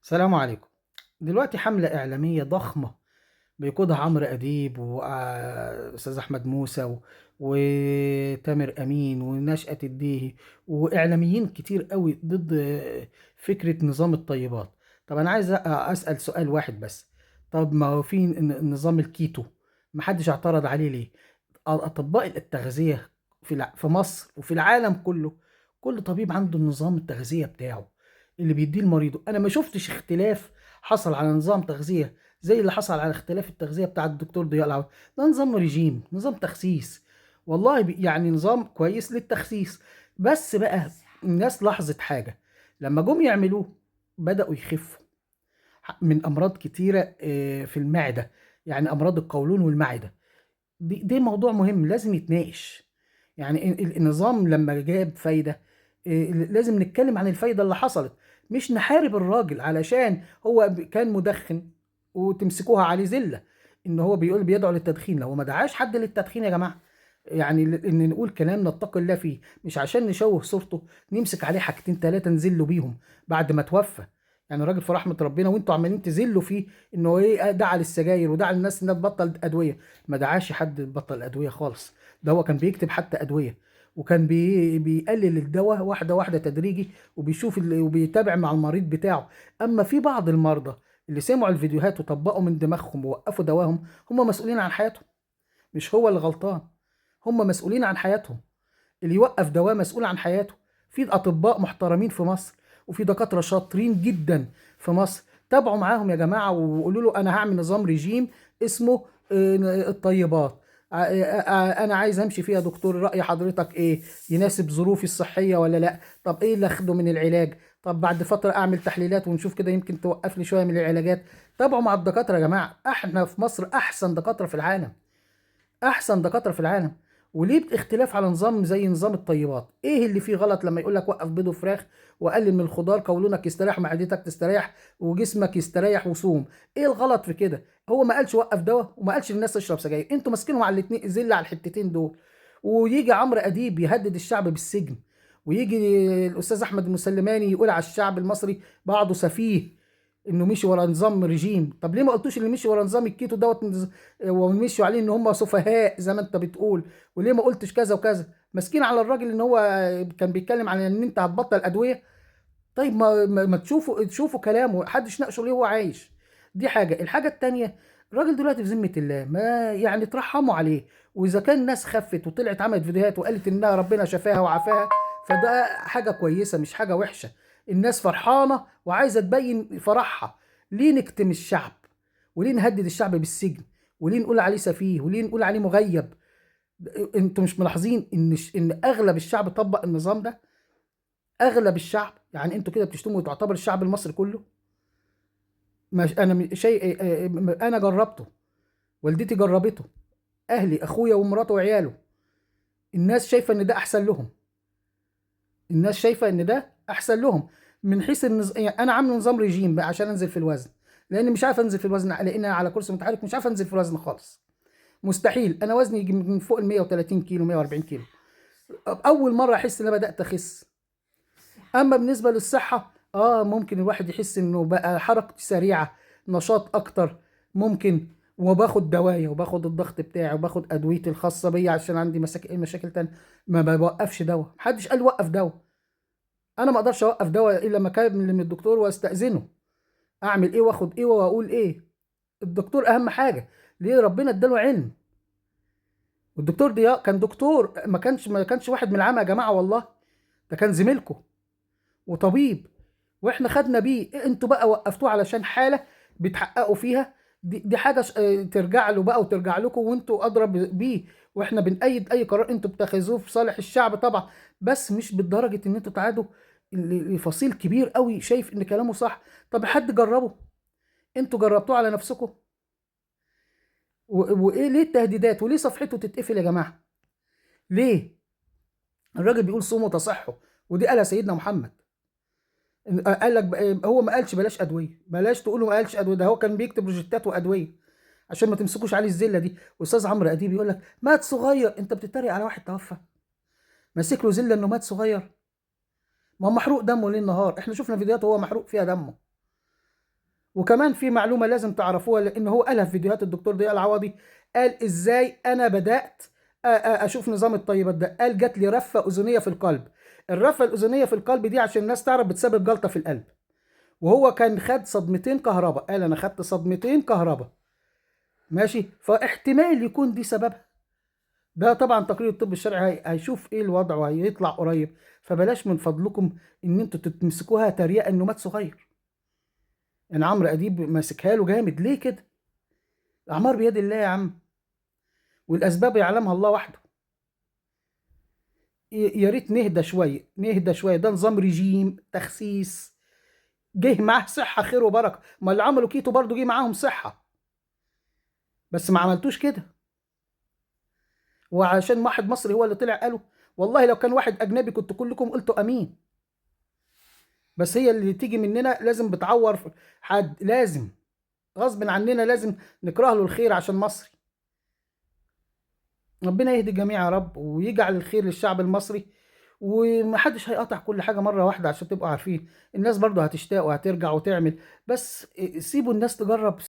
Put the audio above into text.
السلام عليكم. دلوقتي حملة إعلامية ضخمة بيقودها عمرو أديب وأستاذ أحمد موسى وتامر أمين ونشأة الديهي وإعلاميين كتير قوي ضد فكرة نظام الطيبات. طب أنا عايز أسأل سؤال واحد بس. طب ما هو في نظام الكيتو، محدش اعترض عليه ليه؟ أطباء التغذية في مصر وفي العالم كله، كل طبيب عنده النظام التغذية بتاعه اللي بيديه لمريضه. أنا ما شفتش اختلاف حصل على نظام تغذية زي اللي حصل على اختلاف التغذية بتاع الدكتور ضياء العوض. ده نظام رجيم، نظام تخسيس. والله يعني نظام كويس للتخسيس. بس بقى الناس لاحظت حاجة لما جم يعملوه، بدأوا يخفوا من أمراض كتيرة في المعدة، يعني أمراض القولون والمعدة. دي موضوع مهم لازم يتناقش. يعني النظام لما جاب فايدة، لازم نتكلم عن الفايدة اللي حصلت، مش نحارب الراجل علشان هو كان مدخن وتمسكوها عليه زلة ان هو بيقول بيدعو للتدخين. لو ما دعاش حد للتدخين يا جماعة، يعني ان نقول كلام نتقي الله فيه، مش عشان نشوه صورته نمسك عليه حاجتين ثلاثة نزله بيهم بعد ما توفى. يعني الراجل في رحمة ربنا وانتوا عمالين تزلوا فيه انه ايه، دعا للسجاير ودعا للناس انها تبطل ادوية. ما دعاش حد يبطل ادوية خالص. ده هو كان بيكتب حتى ادوية، وكان بيقلل الدواء واحدة واحدة تدريجي، وبيشوف وبيتابع مع المريض بتاعه. اما في بعض المرضى اللي سمعوا الفيديوهات وطبقوا من دماغهم ووقفوا دواهم، هم مسؤولين عن حياتهم، مش هو اللي غلطان. هم مسؤولين عن حياتهم. اللي يوقف دواء مسؤول عن حياته. في اطباء محترمين في مصر وفي دكاتره شاطرين جدا في مصر، تابعوا معاهم يا جماعه وقولوا له انا هعمل نظام رجيم اسمه الطيبات. انا عايز امشي فيها دكتور، راي حضرتك ايه؟ يناسب ظروفي الصحيه ولا لا؟ طب ايه اللي اخده من العلاج؟ طب بعد فتره اعمل تحليلات ونشوف كده يمكن توقف لي شويه من العلاجات. تابعوا مع الدكاتره يا جماعه، احنا في مصر احسن دكاتره في العالم، احسن دكاتره في العالم. وليه اختلاف على نظام زي نظام الطيبات؟ ايه اللي فيه غلط لما يقول لك وقف بيض وفراخ وقلل من الخضار، قولونك يستريح، معدتك تستريح، وجسمك يستريح، وصوم؟ ايه الغلط في كده؟ هو ما قالش وقف دواء وما قالش للناس تشرب سجاير. انتوا ماسكينهم على الاثنين، زل على الحتتين دول. ويجي عمرو اديب يهدد الشعب بالسجن، ويجي الاستاذ احمد المسلماني يقول على الشعب المصري بعضه سفيه انه مشي ورا نظام رجيم. طب ليه ما قلتوش اللي مشي ورا نظام الكيتو دوت ومشوا عليه ان هم سفهاء زي ما انت بتقول؟ وليه ما قلتش كذا وكذا؟ ماسكين على الراجل ان هو كان بيتكلم عن ان انت هتبطل ادويه. طيب ما تشوفوا كلامه، محدش ناقشه ليه هو عايش. دي حاجه. الحاجه التانيه، الراجل دلوقتي في ذمه الله، ما يعني ترحموا عليه. واذا كان ناس خفت وطلعت عملت فيديوهات وقالت انها ربنا شفاها وعافاها، فده حاجه كويسه مش حاجه وحشه. الناس فرحانه وعايزه تبين فرحها. ليه نكتم الشعب؟ وليه نهدد الشعب بالسجن؟ وليه نقول عليه سفيه؟ وليه نقول عليه مغيب؟ انتوا مش ملاحظين ان اغلب الشعب طبق النظام ده؟ اغلب الشعب. يعني انتوا كده بتشتموا وتعتبر الشعب المصري كله؟ مش انا شيء، انا جربته، والدتي جربته، اهلي اخويا ومراته وعياله. الناس شايفه ان ده احسن لهم. الناس شايفه ان ده احسن لهم. من حيث يعني انا عامل نظام ريجيم بقى عشان انزل في الوزن، لان مش عارف انزل في الوزن، لان انا على كرسي متحرك مش عارف انزل في الوزن خالص. مستحيل. انا وزني يجي من فوق ال 130 كيلو، 140 كيلو. اول مره احس ان انا بدات اخس. اما بالنسبه للصحه، ممكن الواحد يحس انه بقى حركتي سريعه، نشاط اكتر، ممكن. وباخد دوايا وباخد الضغط بتاعي وباخد ادويتي الخاصه بيا عشان عندي مشاكل تانية. ما بوقفش دواء، محدش قال وقف دواء. انا ما اقدرش اوقف دواء الا لما اكلم من الدكتور واستاذنه اعمل ايه واخد ايه واقول ايه. الدكتور اهم حاجه. ليه؟ ربنا اداله علم. والدكتور ضياء كان دكتور، ما كانش واحد من العامة يا جماعه والله. ده كان زميلكم وطبيب، واحنا خدنا بيه. انتوا بقى وقفتوه علشان حالة بتحققوا فيها. دي حاجة ترجع له بقى وترجع لكم، وانتوا ادرى بيه. واحنا بنأيد اي قرار انتوا بتاخذوه في صالح الشعب طبعا، بس مش بالدرجة ان انتوا تعادوا لفصيل كبير قوي شايف ان كلامه صح. طب حد جربه؟ انتوا جربتوه على نفسكم؟ وايه ليه التهديدات؟ وليه صفحته تتقفل يا جماعة؟ ليه؟ الراجل بيقول صوموا تصحوا، ودي قالها سيدنا محمد. قال لك هو ما قالش بلاش ادويه، بلاش تقولوا ما قالش ادويه، ده هو كان بيكتب روجيتات وادويه عشان ما تمسكوش عليه الزله دي. واستاذ عمرو اديب يقول لك مات صغير. انت بتتريق على واحد توفى؟ ماسك له زله انه مات صغير؟ ما هو محروق دمه ليل نهار، احنا شفنا فيديوهات وهو محروق فيها دمه. وكمان في معلومة لازم تعرفوها، لأن هو قالها في فيديوهات الدكتور ضياء العوضي. قال إزاي أنا بدأت أشوف نظام الطيبات ده. قال جات لي رفة أذنية في القلب. الرفة الأذنية في القلب دي عشان الناس تعرف بتسبب جلطة في القلب. وهو كان خد صدمتين كهرباء. قال أنا خدت صدمتين كهرباء. ماشي، فاحتمال يكون دي سببها. ده طبعا تقرير الطب الشرعي هيشوف ايه الوضع وهيطلع قريب. فبلاش من فضلكم ان انتوا تمسكوها تريقة انه مات صغير. ان عمرو اديب ماسكها له جامد ليه كده؟ الاعمار بيد الله يا عم، والاسباب يعلمها الله وحده. يا ريت نهدى شويه، نهدى شويه. ده نظام رجيم تخسيس، جه معاه صحه خير وبركه. ما اللي عملوا كيتو برضو جه معاهم صحه، بس ما عملتوش كده. وعشان واحد مصري هو اللي طلع قاله، والله لو كان واحد اجنبي كنت كلكم قلتوا امين. بس هي اللي تيجي مننا لازم بتعور حد، لازم غصب عننا لازم نكره له الخير عشان مصري. ربنا يهدي الجميع يا رب، ويجعل الخير للشعب المصري. ومحدش هيقطع كل حاجة مرة واحدة، عشان تبقوا عارفين الناس برضو هتشتاق وهترجع وتعمل. بس سيبوا الناس تجرب.